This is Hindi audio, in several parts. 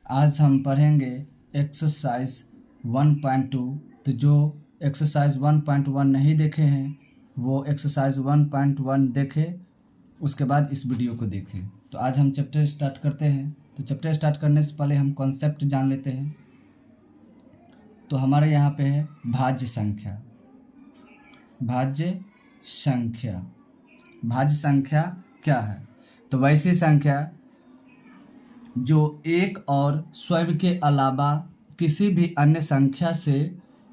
आज हम पढ़ेंगे एक्सरसाइज 1.2। तो जो एक्सरसाइज 1.1 नहीं देखे हैं वो एक्सरसाइज 1.1 देखें, उसके बाद इस वीडियो को देखें। तो आज हम चैप्टर स्टार्ट करते हैं। तो चैप्टर स्टार्ट करने से पहले हम कॉन्सेप्ट जान लेते हैं। तो हमारे यहाँ पे है भाज्य संख्या। भाज्य संख्या, भाज्य संख्या क्या है? तो वैसी संख्या जो एक और स्वयं के अलावा किसी भी अन्य संख्या से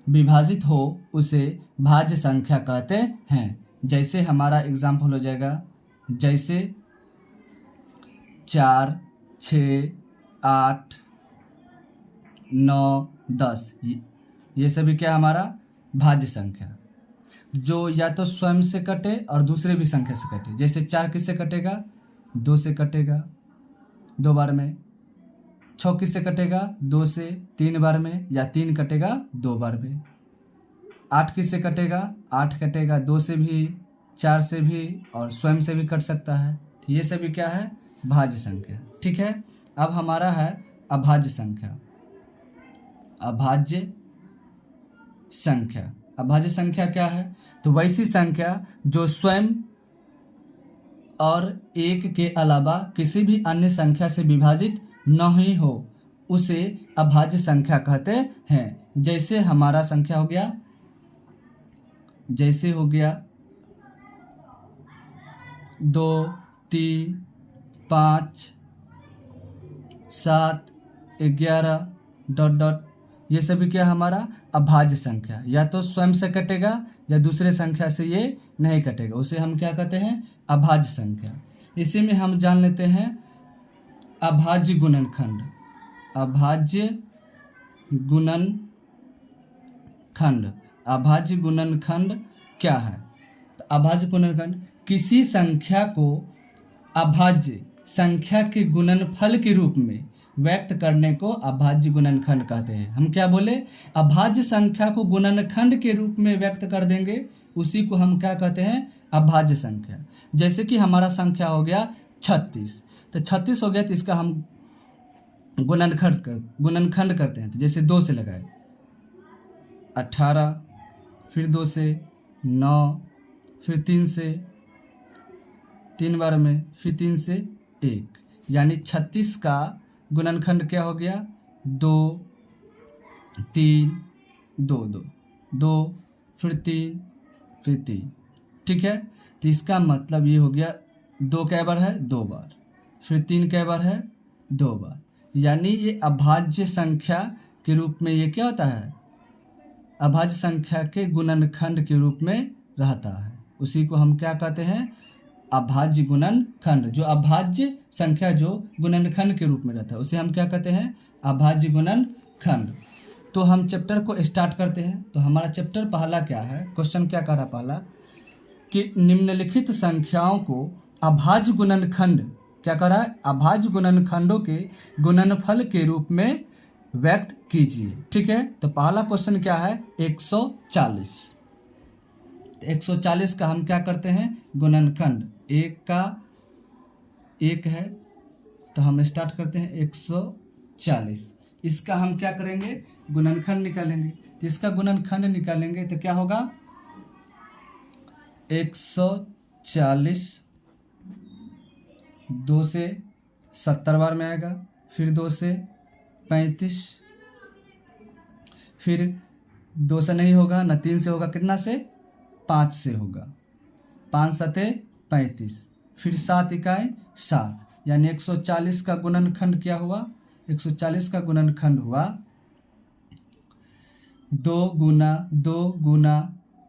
विभाजित हो उसे भाज्य संख्या कहते हैं। जैसे हमारा एग्जाम्पल हो जाएगा, जैसे 4, 6, 8, 9, 10, ये सभी क्या हमारा भाज्य संख्या, जो या तो स्वयं से कटे और दूसरे भी संख्या से कटे। जैसे 4 किससे कटेगा? 2 से कटेगा 2 बार में। 6 किससे कटेगा? 2 से 3 बार में, या 3 कटेगा 2 बार में। 8 किससे कटेगा? 8 कटेगा 2 से भी, 4 से भी और स्वयं से भी कट सकता है। तो ये सभी क्या है? भाज्य संख्या। ठीक है। अब हमारा है अभाज्य संख्या। अभाज्य संख्या, अभाज्य संख्या क्या है? तो वैसी संख्या जो स्वयं और एक के अलावा किसी भी अन्य संख्या से विभाजित नहीं हो उसे अभाज्य संख्या कहते हैं। जैसे हमारा संख्या हो गया, जैसे हो गया 2, 3, 5, 7, 11 ... ये सभी क्या हमारा अभाज्य संख्या, या तो स्वयं से कटेगा या दूसरे संख्या से ये नहीं कटेगा, उसे हम क्या कहते हैं? अभाज्य संख्या। इसी में हम जान लेते हैं अभाज्य गुणनखंड। अभाज्य गुणनखंड, अभाज्य गुणनखंड क्या है? तो अभाज्य गुणनखंड किसी संख्या को अभाज्य संख्या के गुणनफल के रूप में व्यक्त करने को अभाज्य गुणनखंड कहते हैं। हम क्या बोले? अभाज्य संख्या को गुणनखंड के रूप में व्यक्त कर देंगे, उसी को हम क्या कहते हैं? अभाज्य संख्या। जैसे कि हमारा संख्या हो गया 36, तो 36 हो गया, तो इसका हम गुणनखंड करते हैं। तो जैसे 2 से लगाए 18, फिर 2 से 9, फिर 3 से 3 बार में, फिर 3 से 1, यानी 36 का गुणनखंड क्या हो गया? 2, 3, 2, 2, 2, फिर 3, फिर 3। ठीक है। तो इसका मतलब ये हो गया 2 कै बार है? 2 बार। फिर 3 कै बार है? 2 बार। यानी ये अभाज्य संख्या के रूप में ये क्या होता है? अभाज्य संख्या के गुणनखंड के रूप में रहता है। उसी को हम क्या कहते हैं? अभाज्य गुणनखंड। जो अभाज्य संख्या जो गुणनखंड के रूप में रहता है उसे हम क्या कहते हैं? अभाज्य गुणनखंड। तो हम चैप्टर को स्टार्ट करते हैं। तो हमारा चैप्टर पहला क्या है? क्वेश्चन क्या कर रहा पहला कि निम्नलिखित संख्याओं को अभाज्य गुणनखंड क्या कर रहा है? अभाज्य गुणनखंडों के गुणनफल के रूप में व्यक्त कीजिए। ठीक है। तो पहला क्वेश्चन क्या है? 140। 140 का हम क्या करते हैं? गुणनखंड। 1 का 1 है, तो हम स्टार्ट करते हैं 140। इसका हम क्या करेंगे? गुणनखंड निकालेंगे। तो इसका गुणनखंड निकालेंगे तो क्या होगा? 140 2 से 70 बार में आएगा, फिर 2 से 35, फिर 2 से नहीं होगा ना, 3 से होगा, कितना से? 5 से होगा। 5 सते 35, फिर 7 इकाई 7, यानी 140 का गुणनखंड क्या हुआ? 140 का गुणनखंड हुआ 2 गुना 2 गुना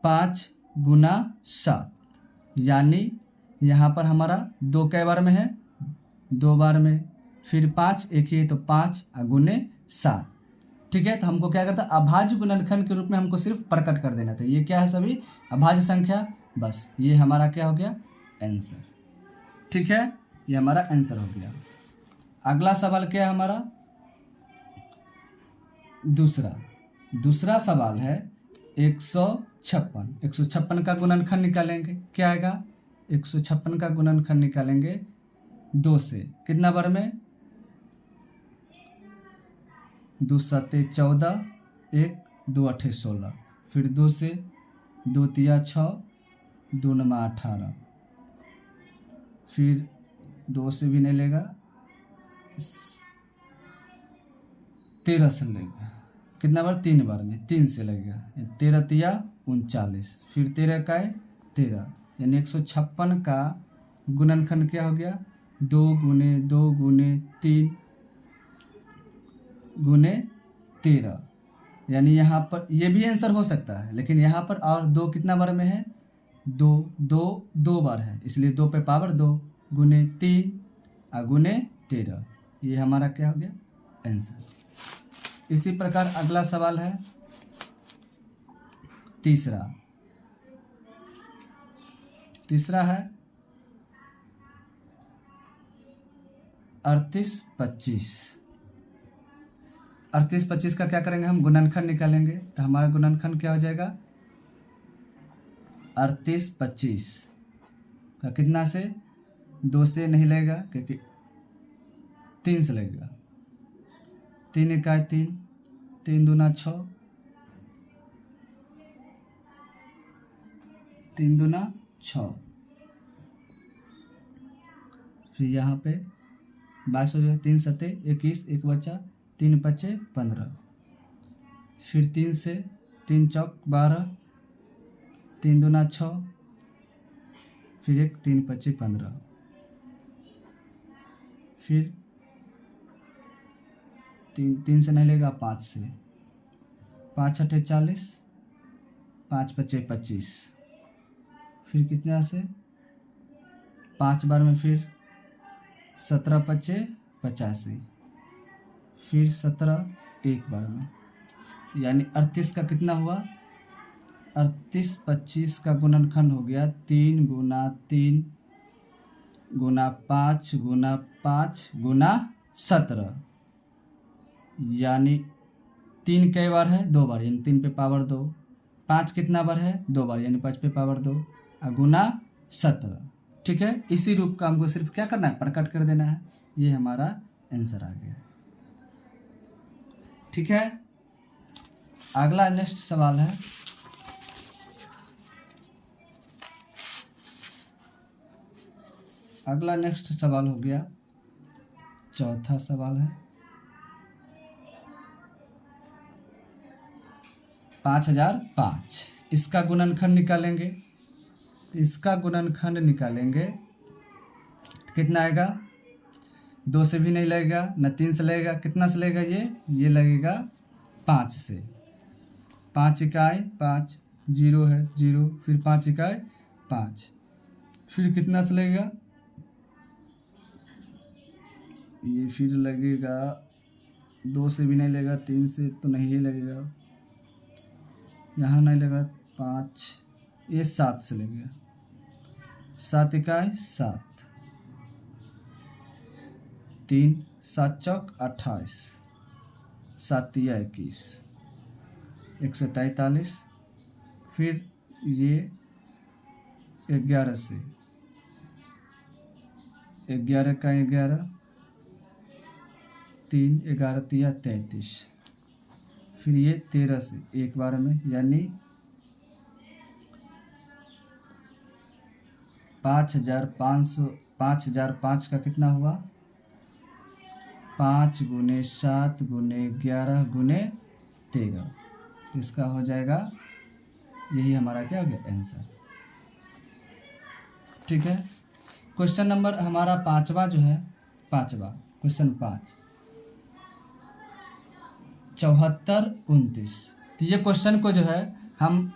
5 गुना 7, यानी यहाँ पर हमारा 2 कै बार में है? 2 बार में। फिर 5 एक ही है तो 5 गुने 7। ठीक है। तो हमको क्या करता है? अभाज्य गुणनखंड के रूप में हमको सिर्फ प्रकट कर देना था। ये क्या है? सभी अभाज्य संख्या। बस ये हमारा क्या हो गया? आंसर। ठीक है, ये हमारा आंसर हो गया। अगला सवाल क्या है हमारा? दूसरा सवाल है 156। 156 का गुणनखंड निकालेंगे, क्या आएगा? 156 का गुणनखंड निकालेंगे 2 से, कितना बार में? 2 सत्ते 14, 1 2 अठे 16, फिर 2 से 2 तिया 6, 2 नमा 18, फिर 2 से भी नहीं लेगा, 13 से लेगा, कितना बार 3 बार में 3 से लगेगा, 13 तिया 39, फिर 13 का 13, यानी 156 का गुणनखंड क्या हो गया, 2 गुने 2 गुने 3 गुने 13, यानी यहाँ पर ये भी आंसर हो सकता है, लेकिन यहाँ पर और 2 कितना बार में है, 2 2 2 बार है, इसलिए 2 पे पावर 2 गुने 3 गुने 13, ये हमारा क्या हो गया आंसर। इसी प्रकार अगला सवाल है तीसरा है 38 25 का क्या करेंगे हम, गुणनखंड निकालेंगे। तो हमारा गुणनखंड क्या हो जाएगा, 38 25 का कितना से, 2 से नहीं लगेगा क्योंकि 3 से लगेगा, 3 इकाई 3, 3 दूना 6, 3 दूना 6, फिर यहाँ पे 22 हो जाएगा, 3 सत्ते 21, 1 बचा, 3 पचे 15, फिर 3 से 3 चौक 12, 3 दूना 6, फिर 1 3 पचे 15, फिर 3 से नहीं लेगा, 5 से, 5 अठे 40, 5 पचे 25, फिर कितना से 5 बार में, फिर 17 पचे 85, फिर 17 एक बार में, यानी 38 का कितना हुआ, 38 25 का गुणनखंड हो गया 3 गुना 3 गुना 5 गुना 5 गुना 17, यानी 3 कई बार है, 2 बार, यानी 3 पे पावर 2, 5 कितना बार है, 2 बार, यानी 5 पे पावर 2 गुना 17। ठीक है, इसी रूप का हमको सिर्फ क्या करना है, प्रकट कर देना है, ये हमारा आंसर आ गया। ठीक है, अगला नेक्स्ट सवाल है नेक्स्ट सवाल हो गया चौथा सवाल है 5005, इसका गुणनखंड निकालेंगे। तो इसका गुणनखंड निकालेंगे तो कितना आएगा, 2 से भी नहीं लगेगा, न 3 से लगेगा, कितना से लगेगा, ये लगेगा 5 से, 5 इकाई 5, 0 है 0, फिर 5 इकाई 5, फिर कितना से लगेगा, ये फिर लगेगा 2 से भी नहीं लगेगा, 3 से तो नहीं ही लगेगा, यहाँ नहीं लगा 5, ये 7 से लगेगा, 7 इकाई 7, 3 7 चौक 28, 7 तिया 21, 143, फिर ये 11 से, 11 का 11, 3 11 तिया 33, फिर ये 13 से एक बार में, यानी 5005 का कितना हुआ, 5 गुने 7 गुने 11 गुने 13, तो इसका हो जाएगा, यही हमारा क्या हो गया आंसर। ठीक है, क्वेश्चन नंबर हमारा पांचवा जो है, क्वेश्चन 5 7429, तो ये क्वेश्चन को जो है हम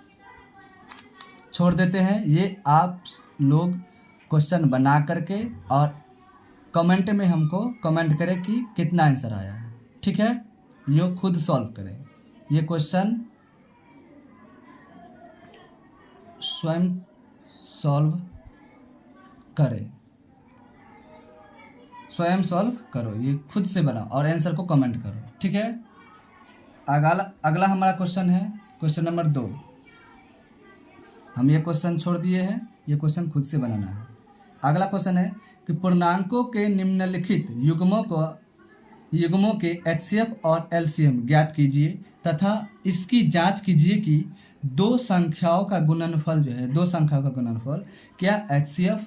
छोड़ देते हैं, ये आप लोग क्वेश्चन बना करके और कमेंट में हमको कमेंट करें कि कितना आंसर आया है। ठीक है, ये खुद सॉल्व करें, ये क्वेश्चन स्वयं सॉल्व करें, स्वयं सॉल्व करो, ये खुद से बनाओ और आंसर को कमेंट करो। ठीक है, अगला हमारा क्वेश्चन है क्वेश्चन नंबर 2, हम ये क्वेश्चन छोड़ दिए हैं, ये क्वेश्चन खुद से बनाना है। अगला क्वेश्चन है कि पूर्णांकों के निम्नलिखित युग्मों को युग्मों के HCF और LCM ज्ञात कीजिए तथा इसकी जांच कीजिए कि दो संख्याओं का गुणनफल जो है, दो संख्याओं का गुणनफल क्या HCF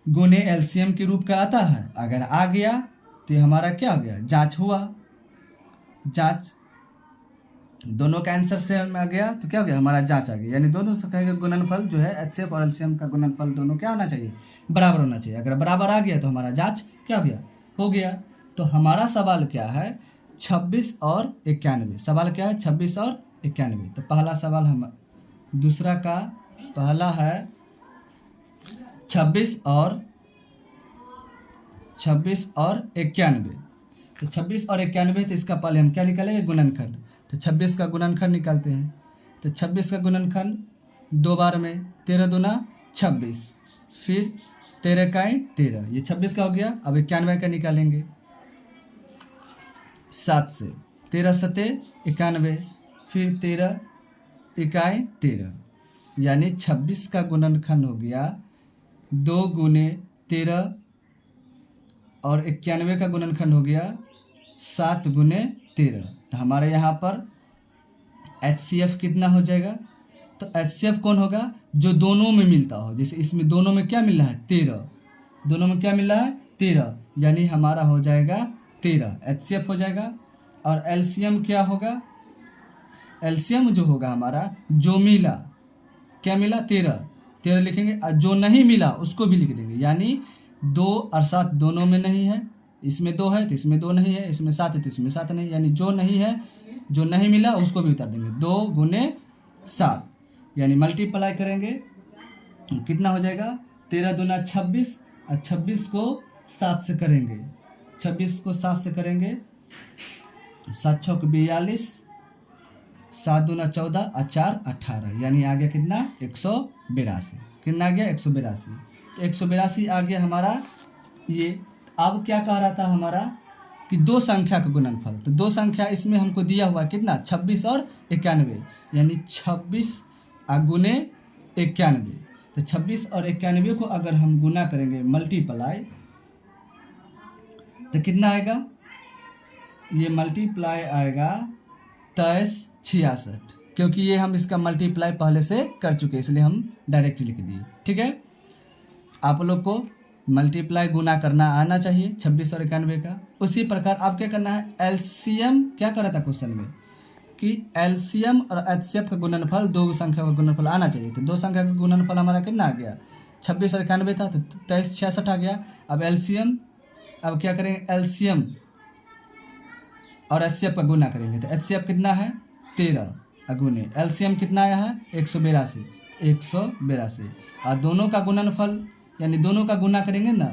गुने LCM के रूप का आता है। अगर आ गया तो ये हमारा क्या हो गया, जांच हुआ। जांच दोनों का आंसर सेम आ गया तो क्या हो गया, हमारा जांच आ गया। यानी दोनों संख्या का गुणनफल जो है HCF और LCM का गुणनफल दोनों क्या होना चाहिए, बराबर होना चाहिए। अगर बराबर आ गया तो हमारा जांच क्या हो गया, हो गया। तो हमारा सवाल क्या है, 26 और 91। सवाल क्या है, 26 और 91। तो पहला सवाल हम दूसरा का पहला है 26 और 91। तो 26 और 91, तो इसका पहले हम क्या निकालेंगे, गुणनखंड। तो 26 का गुणनखंड निकालते हैं। तो 26 का गुणनखंड 2 बार में 13 दूना 26, फिर 13 का 13, ये 26 का हो गया। अब 91 का निकालेंगे 7 से, 13 सते 91, फिर 13 इकाई 13, यानी 26 का गुणनखंड हो गया 2 गुने 13 और 91 का गुणनखंड हो गया 7 गुने 13। तो हमारे यहाँ पर HCF कितना हो जाएगा, तो HCF कौन होगा, जो दोनों में मिलता हो। जैसे इसमें दोनों में क्या मिल रहा है, 13, दोनों में क्या मिल रहा है 13, यानी हमारा हो जाएगा 13 HCF हो जाएगा। और LCM क्या होगा, LCM जो होगा हमारा, जो मिला, क्या मिला 13 लिखेंगे, और जो नहीं मिला उसको भी लिख देंगे। यानी 2 और 7 दोनों में नहीं है, इसमें 2 है तो इसमें 2 नहीं है, इसमें 7 है तो इसमें 7 नहीं, यानी जो नहीं है, जो नहीं मिला उसको भी उतार देंगे। 2 गुने 7, यानी मल्टीप्लाई करेंगे कितना हो जाएगा, 13 दूना 26, और 26 को 7 से करेंगे, 26 को 7 से करेंगे, 7 छक 42, 7 दूना 14 और 4 18, यानी आ गया कितना 182। कितना आ गया 182। तो 182 आ गया हमारा ये। अब क्या कह रहा था हमारा कि दो संख्या का गुणनफल, तो दो संख्या इसमें हमको दिया हुआ कितना 26 और 91, यानी 26 गुने 91। तो 26 और 91 को अगर हम गुना करेंगे मल्टीप्लाई, तो कितना आएगा, ये मल्टीप्लाई आएगा 2366, क्योंकि ये हम इसका मल्टीप्लाई पहले से कर चुके हैं, इसलिए हम डायरेक्ट लिख दिए। ठीक है, आप लोग को मल्टीप्लाई गुना करना आना चाहिए 26 और 91 का। उसी प्रकार आप क्या करना है, LCM क्या कर रहा था क्वेश्चन में कि LCM और HCF का गुणनफल, दो संख्या का गुणनफल आना चाहिए। तो दो संख्या का गुणनफल हमारा कितना आ गया, 26 और 91 था, तो 2366 आ गया। अब LCM, अब क्या करेंगे, LCM और HCF का गुना करेंगे। तो HCF कितना है 13 गुने LCM कितना आया है 182, और दोनों का गुणनफल यानी दोनों का गुना करेंगे ना,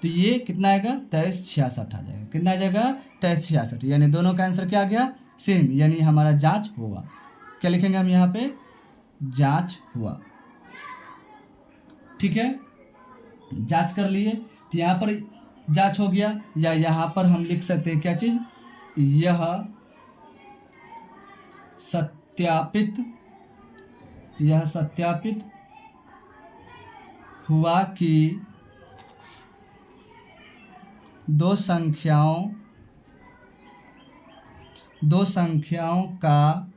तो ये कितना आएगा 2366 आ जाएगा। कितना आ जाएगा 2366, यानी दोनों का आंसर क्या आ गया सेम, यानी हमारा जांच हुआ। क्या लिखेंगे हम यहाँ पे, जांच हुआ। ठीक है, जांच कर लिए, तो यहाँ पर जांच हो गया, या यहाँ पर हम लिख सकते हैं क्या चीज, यह सत्यापित हुआ कि दो संख्याओं का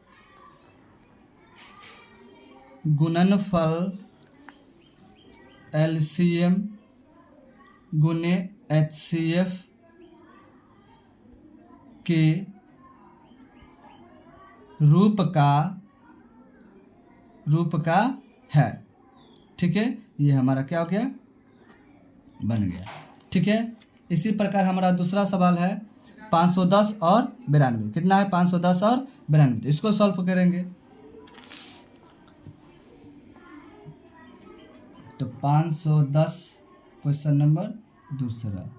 गुणनफल LCM गुने HCF के रूप का है। ठीक है, ये हमारा क्या हो गया, बन गया। ठीक है, इसी प्रकार हमारा दूसरा सवाल है 510 और 92। कितना है 510 और 92, तो इसको सॉल्व करेंगे। तो 510 क्वेश्चन नंबर दूसरा,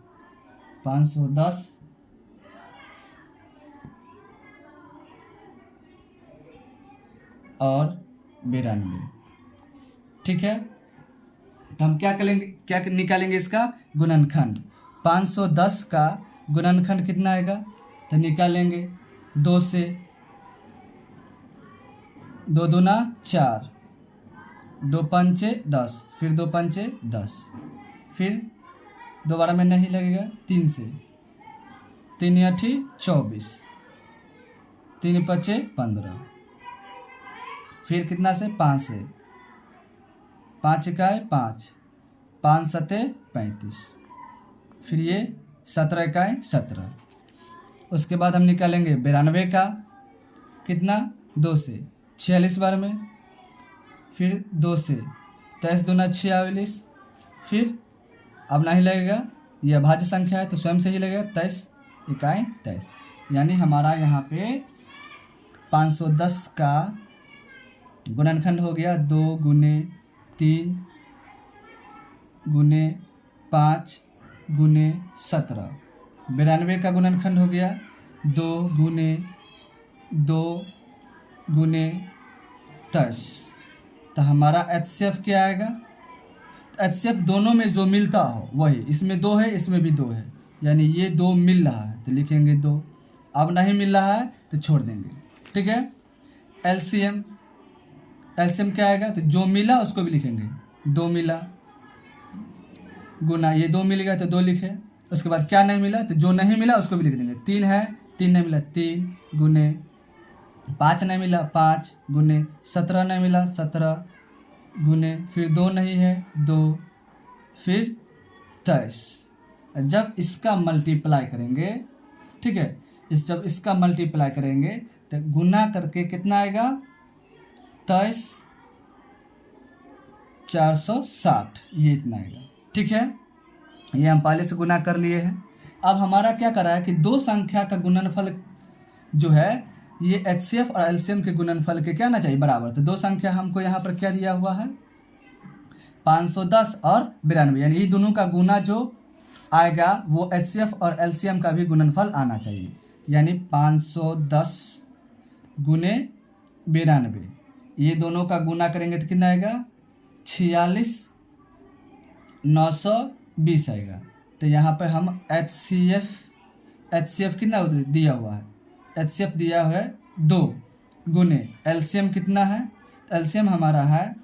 510 और 92। ठीक है, तो हम क्या करेंगे, क्या निकालेंगे इसका गुणनखंड। 510 का गुणनखंड कितना आएगा, तो निकालेंगे 2 से, 2 दूना 4, 2 पंचे 10, फिर 2 पंचे 10, फिर दोबारा में नहीं लगेगा 3 से, 3 8 24, 3 5 15, फिर कितना से 5 से, 5 इकाई 5, 5 7 35, फिर ये 17 इकाई 17। उसके बाद हम निकालेंगे 92 का, कितना 2 से 46 बार में, फिर 2 से 23 दूना 46, फिर अब नहीं लगेगा, ये अभाज्य संख्या है तो स्वयं से ही लगेगा 23 इकाई 23, यानी हमारा यहाँ पे 510 का गुणनखंड हो गया 2 गुने 3 गुने 5 गुने 17। 92 का गुणनखंड हो गया 2 गुने 2 गुने 23। तो हमारा HCF क्या आएगा? HCF दोनों में जो मिलता हो वही, इसमें 2 है इसमें भी 2 है, यानी ये 2 मिल रहा है तो लिखेंगे 2, अब नहीं मिल रहा है तो छोड़ देंगे। ठीक है। LCM क्या आएगा? तो जो मिला उसको भी लिखेंगे, 2 मिला गुना ये 2 मिल गया तो 2 लिखे। उसके बाद क्या नहीं मिला तो जो नहीं मिला उसको भी लिख देंगे। 3 है, 3 नहीं मिला 3 गुने, 5 नहीं मिला 5 गुने, 17 नहीं मिला 17 गुने, फिर 2 नहीं है 2, फिर 23। जब इसका मल्टीप्लाई करेंगे, ठीक है, जब इसका मल्टीप्लाई करेंगे तो गुना करके कितना आएगा? 23 460, ये इतना आएगा। ठीक है, ये हम पहले से गुना कर लिए हैं। अब हमारा क्या कर रहा है कि दो संख्या का गुणनफल जो है ये HCF और LCM के गुणनफल के क्या ना चाहिए? बराबर। तो दो संख्या हमको यहाँ पर क्या दिया हुआ है? 510 और 92, यानी ये दोनों का गुना जो आएगा वो HCF और LCM का भी गुणनफल आना चाहिए, यानी 510 गुने 92, ये दोनों का गुना करेंगे तो कितना आएगा? 46,920 आएगा। तो यहाँ पे हम HCF कितना दिया हुआ है? HCF दिया हुआ है 2 गुने LCM कितना है? LCM हमारा है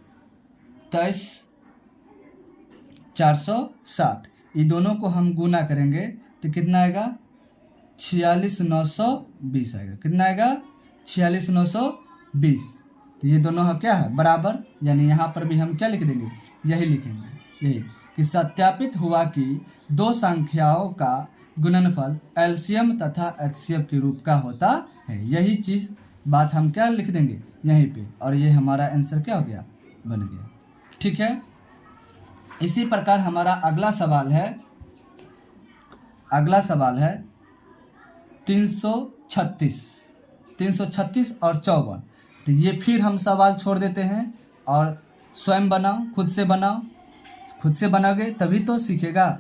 23,460, ये दोनों को हम गुना करेंगे तो कितना आएगा? 46,920 आएगा। कितना आएगा? 46,920। तो ये दोनों का क्या है? बराबर, यानी यहाँ पर भी हम क्या लिख देंगे? यही लिखेंगे, यही कि सत्यापित हुआ कि दो संख्याओं का गुणनफल LCM तथा HCF के रूप का होता है। यही चीज़ बात हम क्या लिख देंगे यहीं पे, और ये हमारा आंसर क्या हो गया? बन गया। ठीक है। इसी प्रकार हमारा अगला सवाल है 336 और 54। तो ये फिर हम सवाल छोड़ देते हैं और स्वयं बनाओ, खुद से बनाओ। खुद से बनाओगे तभी तो सीखेगा,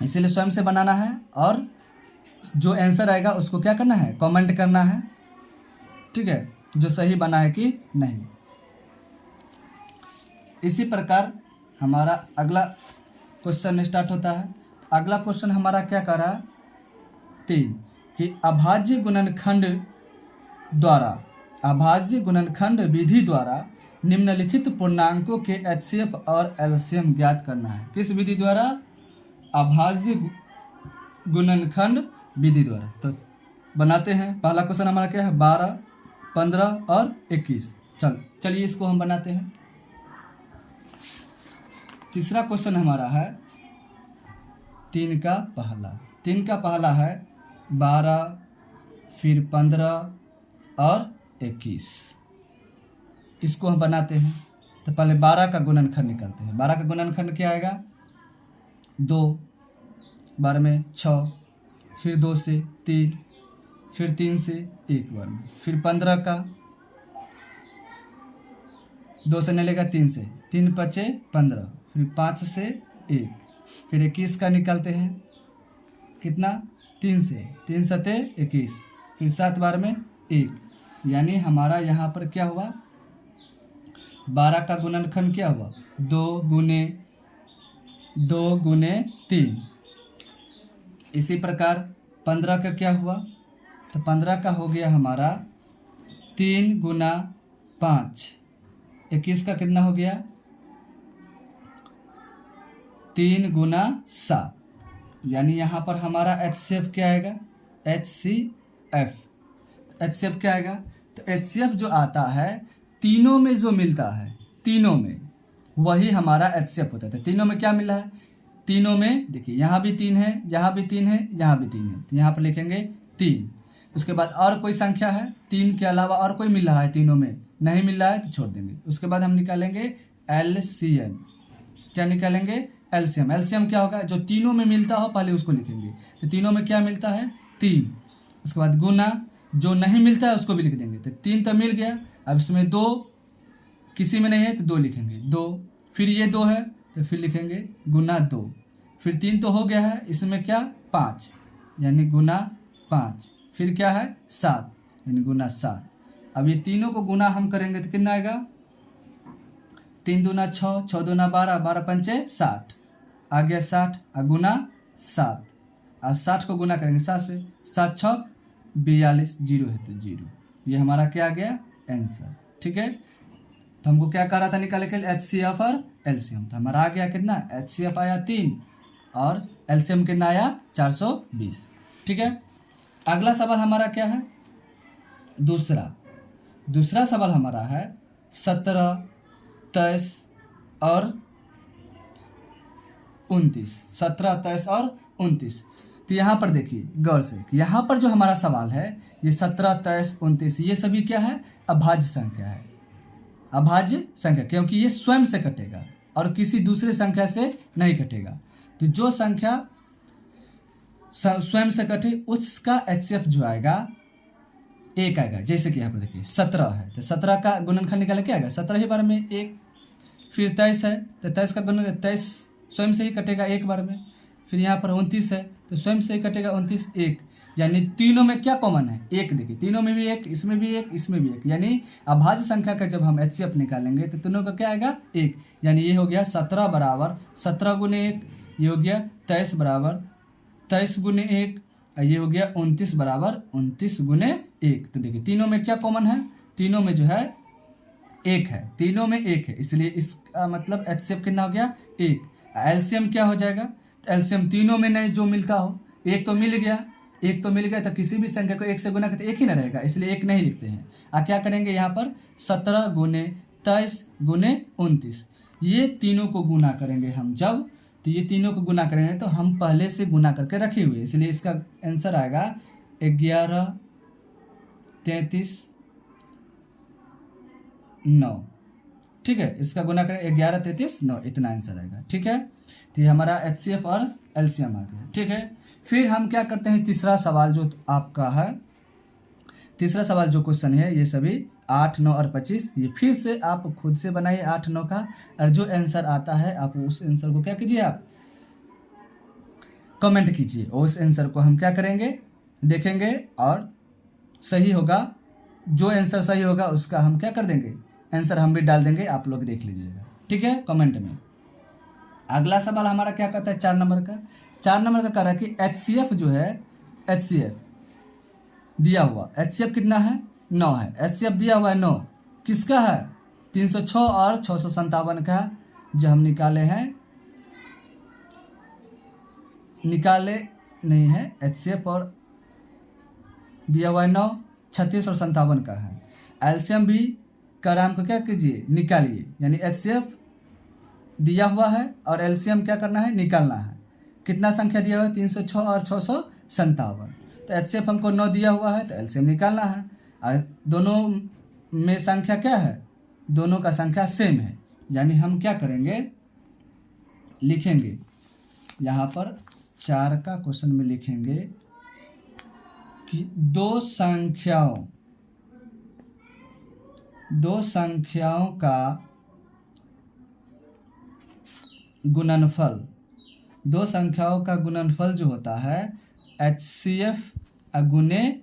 इसीलिए स्वयं से बनाना है, और जो आंसर आएगा उसको क्या करना है? कमेंट करना है। ठीक है, जो सही बना है कि नहीं। इसी प्रकार हमारा अगला क्वेश्चन स्टार्ट होता है। अगला क्वेश्चन हमारा क्या कर रहा है? 3 कि अभाज्य गुणनखंड विधि द्वारा निम्नलिखित पूर्णांकों के HCF और LCM ज्ञात करना है। किस विधि द्वारा? अभाज्य गुणनखंड विधि द्वारा। तो बनाते हैं। पहला क्वेश्चन हमारा क्या है? 12, 15 और 21। चलिए इसको हम बनाते हैं। तीसरा क्वेश्चन हमारा है 3 का पहला है 12, फिर 15 और 21। इसको हम बनाते हैं। तो पहले 12 का गुणनखंड निकालते हैं। 12 का गुणनखंड क्या आएगा? 2 बार में 6, फिर 2 से 3, फिर 3 से 1 बार में, फिर 15 का 2 से नहीं लेगा 3 से, 3 5 15, फिर 5 से 1, फिर 21 का निकालते हैं। कितना? 3 से, 3 7 21, फिर 7 बार में 1, यानी हमारा यहाँ पर क्या हुआ? 12 का गुणनखंड क्या हुआ? 2 गुने 3। इसी प्रकार 15 का क्या हुआ? तो 15 का हो गया हमारा 3 गुना 5। 21 का कितना हो गया? 3 गुना 7। यानी यहाँ पर हमारा HCF क्या आएगा, HCF। HCF क्या आएगा, तो HCF जो आता है तीनों में जो मिलता है, तीनों में वही हमारा HCF होता है। तीनों में क्या मिला है, तीनों में देखिए यहाँ भी 3 है, यहाँ भी 3 है, यहाँ भी 3 है, तो यहाँ पर लिखेंगे 3। उसके बाद और कोई संख्या है 3 के अलावा और कोई मिल रहा है, तीनों में नहीं मिल रहा है तो छोड़ देंगे। उसके बाद हम निकालेंगे LCM। क्या निकालेंगे, LCM। LCM क्या होगा, जो तीनों में मिलता हो पहले उसको लिखेंगे। तो तीनों में क्या मिलता है, 3। उसके बाद गुना, जो नहीं मिलता है उसको भी लिख देंगे। तो 3 तो मिल गया, अब इसमें 2 किसी में नहीं है तो 2 लिखेंगे, 2। फिर ये 2 है तो फिर लिखेंगे गुना 2। फिर 3 तो हो गया है, इसमें क्या 5 यानी गुना 5। फिर क्या है 7 यानी गुना 7। अब ये तीनों को गुना हम करेंगे तो कितना आएगा, 3 दूना 6, 6 दूना 12, 12 पंचे 60, आ गया 60, गुना 7। अब 60 को गुना करेंगे 7 से, 7 6 42, 0 है तो 0। ये हमारा क्या आ गया आंसर। ठीक है, तो हमको क्या कर रहा था निकालने के लिए, HCF और LCM। तो हमारा आ गया कितना, HCF आया 3 और LCM कितना आया 420। ठीक है, अगला सवाल हमारा क्या है, दूसरा सवाल हमारा है 17, 23 और 29। 17, 23 और 29। तो यहाँ पर देखिए गौर से, यहाँ पर जो हमारा सवाल है ये 17, 23, 29 ये सभी क्या है, अभाज्य संख्या है। अभाज्य संख्या क्योंकि ये स्वयं से कटेगा और किसी दूसरे संख्या से नहीं कटेगा। तो जो संख्या स्वयं से कटे उसका HCF जो आएगा 1 आएगा। जैसे कि यहाँ पर देखिए 17 है तो 17 का गुणनखंड निकाले क्या आएगा, 17 ही बार में 1। फिर 23 है तो 23 का गुणन 23 स्वयं से ही कटेगा 1 बार में। फिर यहाँ पर 29 है तो स्वयं से ही कटेगा 29, 1। यानी तीनों में क्या कॉमन है, 1। देखिए तीनों में भी 1, इसमें भी 1, इसमें भी 1। यानी अभाज्य संख्या का जब हम HCF निकालेंगे तो तीनों का क्या आएगा 1। यानी ये हो गया 17 बराबर 17 गुने 1, ये हो गया 23 बराबर 23 गुने 1, ये हो गया 29 बराबर 29 गुने 1। तो देखिए तीनों में क्या कॉमन है, तीनों में जो है 1 है, तीनों में 1 है, इसलिए इसका मतलब HCF कितना हो गया 1। LCM क्या हो जाएगा, तो LCM तीनों में नहीं जो मिलता हो, 1 तो मिल गया, 1 तो मिल गया तो किसी भी संख्या को 1 से गुना करते 1 ही ना रहेगा, इसलिए 1 नहीं लिखते हैं। क्या करेंगे यहाँ पर 17 गुने 23 गुने 29, ये तीनों को गुना करेंगे हम जब, तो ये तीनों को गुना करेंगे तो हम पहले से गुना करके रखे हुए, इसलिए इसका आंसर आएगा 11, 33, 9। ठीक है, इसका गुना करें 11, 33, 9, इतना आंसर आएगा। ठीक है, तो ये हमारा HCF और LCM आ गया। ठीक है, फिर हम क्या करते हैं, तीसरा सवाल जो आपका है, तीसरा सवाल जो क्वेश्चन है ये सभी 8, 9 और 25, ये फिर से आप खुद से बनाइए 8, 9 का, और जो आंसर आता है आप उस आंसर को क्या कीजिए, आप कमेंट कीजिए। और उस आंसर को हम क्या करेंगे, देखेंगे और सही होगा, जो आंसर सही होगा उसका हम क्या कर देंगे, आंसर हम भी डाल देंगे, आप लोग देख लीजिएगा। ठीक है, कमेंट में। अगला सवाल हमारा क्या कहता है, 4 नंबर का। 4 नंबर का कह रहा है कि HCF जो है, HCF दिया हुआ, HCF कितना है 9 है, HCF दिया हुआ है 9, किसका है 306 और 657 का, जो हम निकाले नहीं है, HCF और दिया हुआ है 9, 36 और 57 का है। LCM भी कर हमको क्या कीजिए, निकालिए, यानी HCF दिया हुआ है और LCM क्या करना है, निकालना है। कितना संख्या दिया हुआ है 306 और 657, तो HCF हमको 9 दिया हुआ है तो LCM निकालना है। और दोनों में संख्या क्या है, दोनों का संख्या सेम है, यानी हम क्या करेंगे, लिखेंगे यहाँ पर 4 का क्वेश्चन में लिखेंगे कि दो संख्याओं का गुणनफल, दो संख्याओं का गुणनफल जो होता है HCF गुने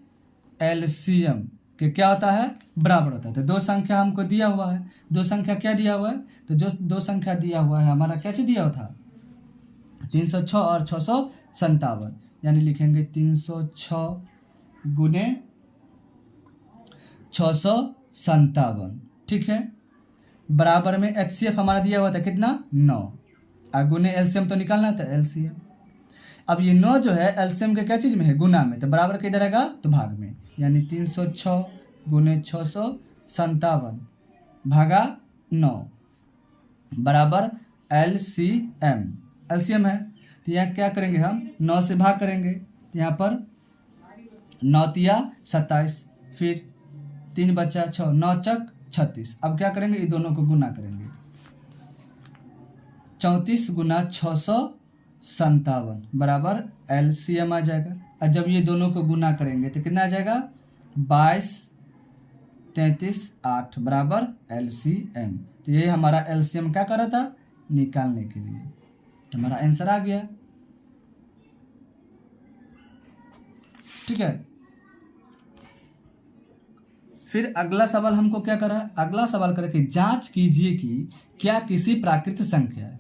LCM के क्या होता है, बराबर होता है। तो दो संख्या हमको दिया हुआ है, दो संख्या क्या दिया हुआ है, तो जो दो संख्या दिया हुआ है हमारा कैसे दिया हुआ था 306 और 657, यानी लिखेंगे 306 गुने 657। ठीक है, बराबर में HCF हमारा दिया हुआ था कितना 9, गुने LCM तो निकालना था LCM। अब ये 9 जो है एलसीएम के क्या चीज़ में है, गुना में, तो बराबर किधर आएगा, तो भाग में, यानी 306 गुने 657 भागा 9 बराबर एलसीएम। एलसीएम है तो यहाँ क्या करेंगे, हम 9 से भाग करेंगे, तो यहाँ पर 9 तिया 27, फिर 3 बचा 6, 9 चक 36। अब क्या करेंगे, ये दोनों को गुना करेंगे, 34 गुना 657 बराबर एलसीएम आ जाएगा। और जब ये दोनों को गुना करेंगे तो कितना आ जाएगा, 22 33 8 बराबर एलसीएम। तो ये हमारा एलसीएम क्या कर रहा था, निकालने के लिए, तो हमारा आंसर आ गया। ठीक है, फिर अगला सवाल हमको क्या करा है, अगला सवाल करा कि जांच कीजिए कि क्या किसी प्राकृत संख्या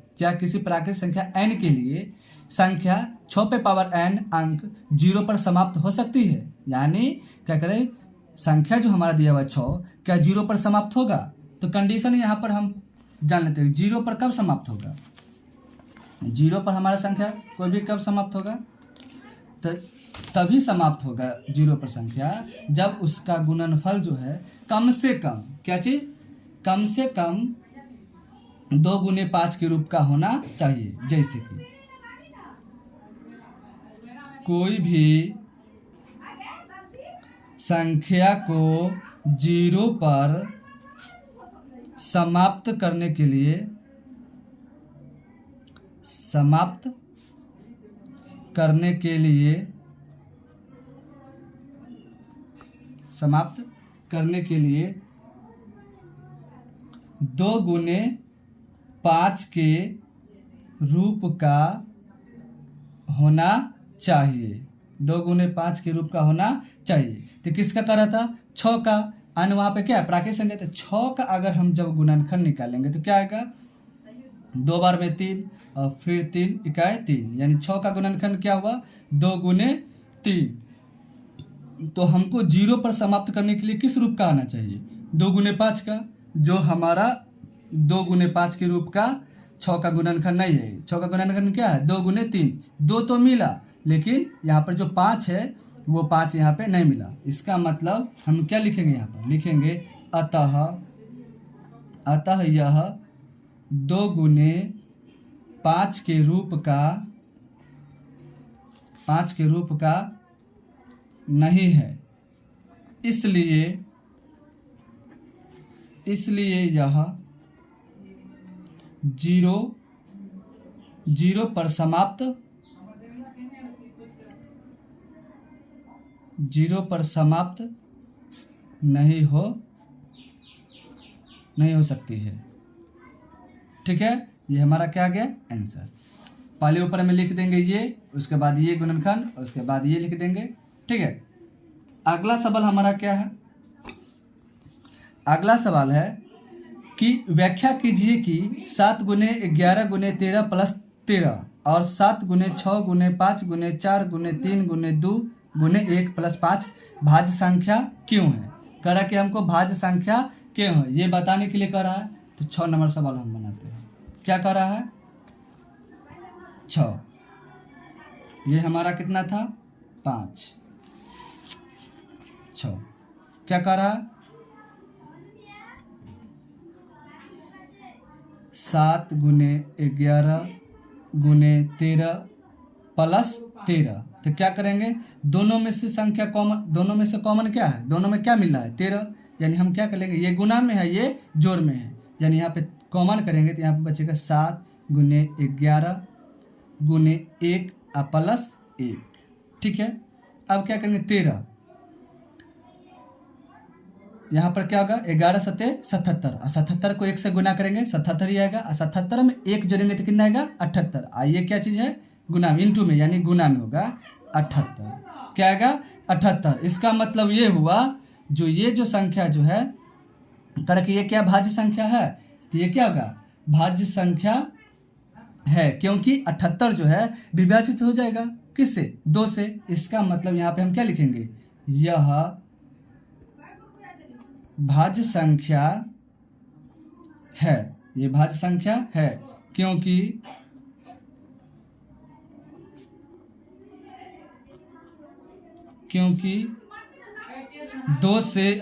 n के लिए संख्या 6 पे पावर n अंक 0 पर समाप्त हो सकती है। यानी क्या करें, संख्या जो हमारा दिया हुआ 6 क्या 0 पर समाप्त होगा, तो कंडीशन यहाँ पर हम जान लेते हैं 0 पर कब समाप्त होगा, 0 पर हमारा संख्या कोई भी कब समाप्त होगा, तो तभी समाप्त होगा 0 पर संख्या जब उसका गुणनफल जो है कम से कम, क्या चीज, कम से कम 2 गुने 5 के रूप का होना चाहिए। जैसे कि कोई भी संख्या को 0 पर समाप्त करने के लिए दो गुने 5 के रूप का होना चाहिए, 2 गुने 5 के रूप का होना चाहिए। तो किसका कर रहा था, 6 का, अन्य वहाँ पे क्या है, प्राकृत संख्या, तो 6 का अगर हम जब गुणनखंड निकालेंगे तो क्या आएगा, 2 बार में 3 और फिर 3 इकाई 3, यानी 6 का गुणनखंड क्या हुआ, 2 गुने 3। तो हमको 0 पर समाप्त करने के लिए किस रूप का आना चाहिए, 2 गुने 5 का, जो हमारा 2 गुने 5 के रूप का 6 का गुणनखंड नहीं है। 6 का गुणनखंड क्या है, 2 गुने 3, 2 तो मिला, लेकिन यहाँ पर जो 5 है वो 5 यहाँ पे नहीं मिला। इसका मतलब हम क्या लिखेंगे, यहाँ पर लिखेंगे अतः यह 2 गुने 5 के रूप का नहीं है, इसलिए यह 0 पर समाप्त नहीं हो सकती है। ठीक है, ये हमारा क्या गया आंसर। पहले ऊपर में लिख देंगे ये, उसके बाद ये गुणनखंड, और उसके बाद ये लिख देंगे। ठीक है, अगला सवाल हमारा क्या है, अगला सवाल है कि व्याख्या कीजिए कि 7 गुने 11 गुने 13 प्लस 13 और 7 गुने 6 गुने 5 गुने 4 गुने 3 गुने 2 गुने 1 प्लस 5 भाज्य संख्या क्यों है। कह रहा है कि हमको भाज्य संख्या क्यों है, ये बताने के लिए कह रहा है। तो 6 नंबर सवाल हम बनाते हैं। क्या कह रहा है, 6, ये हमारा कितना था, 5, 6, क्या कह रहा है, 7 गुने 11 गुने 13 प्लस 13। तो क्या करेंगे, दोनों में से कॉमन क्या है, दोनों में क्या मिल रहा है, 13, यानी हम क्या करेंगे, ये गुना में है ये जोड़ में है, यानी यहाँ पे कॉमन करेंगे तो यहाँ पे बचेगा 7 गुने 11 गुने 1 प्लस 1। ठीक है, अब क्या करेंगे, 13, यहाँ पर क्या होगा, 11 सत्ते 77, और 77 को 1 से गुना करेंगे 77 ही आएगा, और 77 में 1 जोड़ेंगे तो कितना आएगा, 78। आइए क्या चीज़ है, गुना में, इंटू में, यानी गुना में होगा 78। क्या आएगा, 78। इसका मतलब ये हुआ, ये जो संख्या जो है कर कि ये क्या भाज्य संख्या है, तो ये क्या होगा, भाज्य संख्या है, क्योंकि 78 जो है विभाजित हो जाएगा किससे, 2 से। इसका मतलब यहाँ पे हम क्या लिखेंगे, यह भाज्य संख्या है, ये भाज्य संख्या है, क्योंकि क्योंकि दो से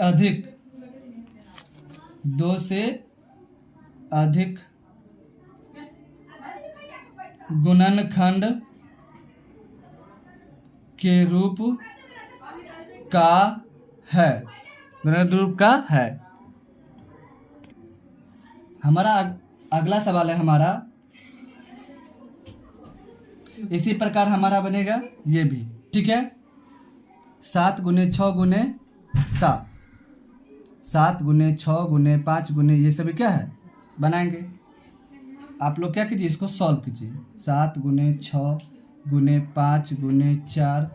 अधिक गुणनखंड के रूप का है, गुणनखंड रूप का है। हमारा अगला सवाल है हमारा, इसी प्रकार हमारा बनेगा ये भी, ठीक है। 7 गुने 6 गुने 7, 7 गुने 6 गुने 5 गुने ये सभी क्या है बनाएंगे। आप लोग क्या कीजिए, इसको सॉल्व कीजिए। 7 गुने 6 गुने 5 गुने 4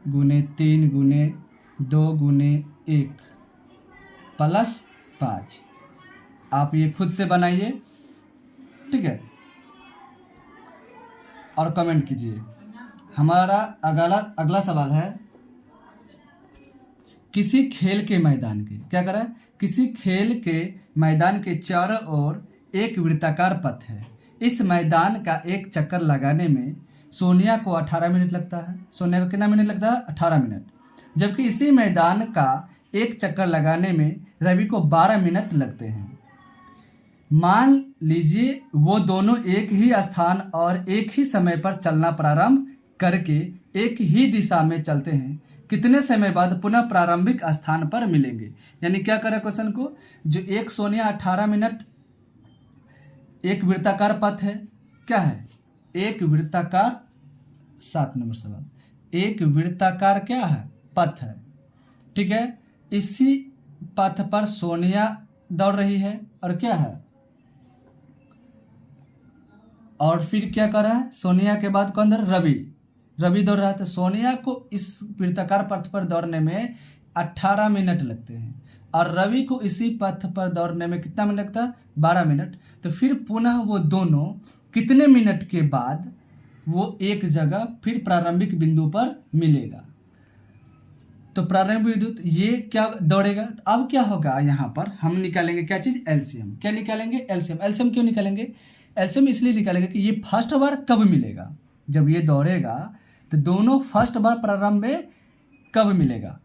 गुने 3 गुने 2 गुने 1 प्लस 5। आप ये खुद से बनाइए, ठीक है, और कमेंट कीजिए। हमारा अगला सवाल है, किसी खेल के मैदान के, क्या करा है, किसी खेल के मैदान के चारों ओर एक वृत्ताकार पथ है। इस मैदान का एक चक्कर लगाने में सोनिया को 18 मिनट लगता है। सोनिया को कितना मिनट लगता है? 18 मिनट। जबकि इसी मैदान का एक चक्कर लगाने में रवि को 12 मिनट लगते हैं। मान लीजिए वो दोनों एक ही स्थान और एक ही समय पर चलना प्रारंभ करके एक ही दिशा में चलते हैं, कितने समय बाद पुनः प्रारंभिक स्थान पर मिलेंगे। यानी क्या करें क्वेश्चन को, जो एक सोनिया 18 मिनट, एक वृत्ताकार पथ है, क्या है, एक वृत्ताकार, 7 नंबर सवाल, एक वृत्ताकार क्या है, पथ है, ठीक है। इसी पथ पर सोनिया दौड़ रही है और क्या है, और फिर क्या कर रहा है, सोनिया के बाद कौन दौड़, रवि दौड़ रहा है। तो सोनिया को इस वृत्ताकार पथ पर दौड़ने में 18 मिनट लगते हैं और रवि को इसी पथ पर दौड़ने में कितना मिनट लगता है, 12 मिनट। तो फिर पुनः वो दोनों कितने मिनट के बाद वो एक जगह फिर प्रारंभिक बिंदु पर मिलेगा। तो प्रारंभिक बिंदु ये क्या दौड़ेगा। अब क्या होगा, यहाँ पर हम निकालेंगे क्या चीज़, एलसीएम। क्या निकालेंगे, एलसीएम। एलसीएम क्यों निकालेंगे, एलसीएम इसलिए निकालेंगे कि ये फर्स्ट बार कब मिलेगा, जब ये दौड़ेगा तो दोनों फर्स्ट बार प्रारंभ में कब मिलेगा।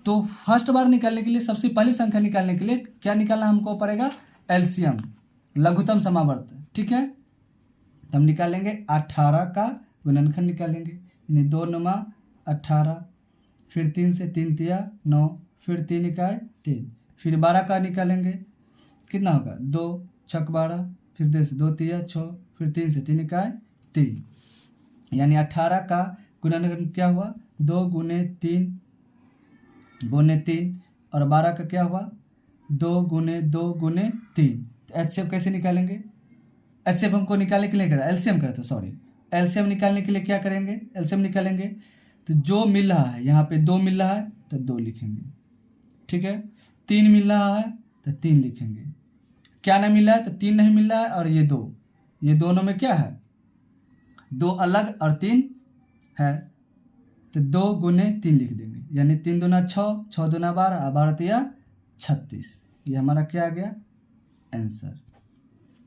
तो फर्स्ट बार निकालने के लिए, सबसे पहली संख्या निकालने के लिए क्या निकालना हमको पड़ेगा, एलसीएम, लघुत्तम समावर्त, ठीक है। तो हम निकालेंगे 18 का गुणनखंड निकालेंगे, यानी 2 9 18, फिर 3 से 3 तिया 9, फिर 3 इकाई 3, फिर 12 का निकालेंगे, कितना होगा 2 छक 12, फिर 2 से 2 तिया 6, फिर 3 से 3 इकाई 3, यानी 18 का गुणनखंड क्या हुआ, 2 गुने 3 गुने 3, और 12 का क्या हुआ, 2 गुने 2 गुने 3। तो एचसीएफ कैसे निकालेंगे, एचसीएफ हमको निकालने के लिए करा, एलसीएम करे, तो सॉरी, एलसीएम निकालने के लिए क्या करेंगे, एलसीएम निकालेंगे। तो जो मिल रहा है, यहाँ पे 2 मिल रहा है तो 2 लिखेंगे, ठीक है। 3 मिल रहा है तो 3 लिखेंगे। क्या नहीं मिल रहा है, तो 3 नहीं मिल रहा है, और ये 2, ये दोनों में क्या है, 2 अलग और 3 है, तो 2 गुने 3 लिख देंगे, यानी 3 दूना 6, 6 दूना 12, 12 तिया 36। ये हमारा क्या आ गया, आंसर।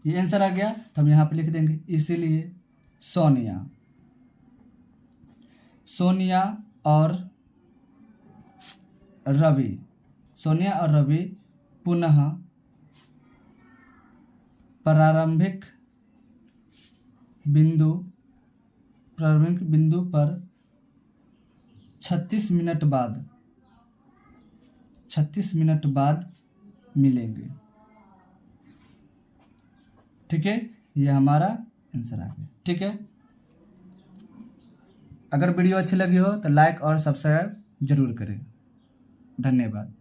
ये आंसर आ गया, तो हम यहाँ पे लिख देंगे। इसीलिए सोनिया और रवि पुनः प्रारंभिक बिंदु पर 36 मिनट बाद मिलेंगे, ठीक है। ये हमारा आंसर आ गया, ठीक है। अगर वीडियो अच्छी लगी हो तो लाइक और सब्सक्राइब जरूर करें। धन्यवाद।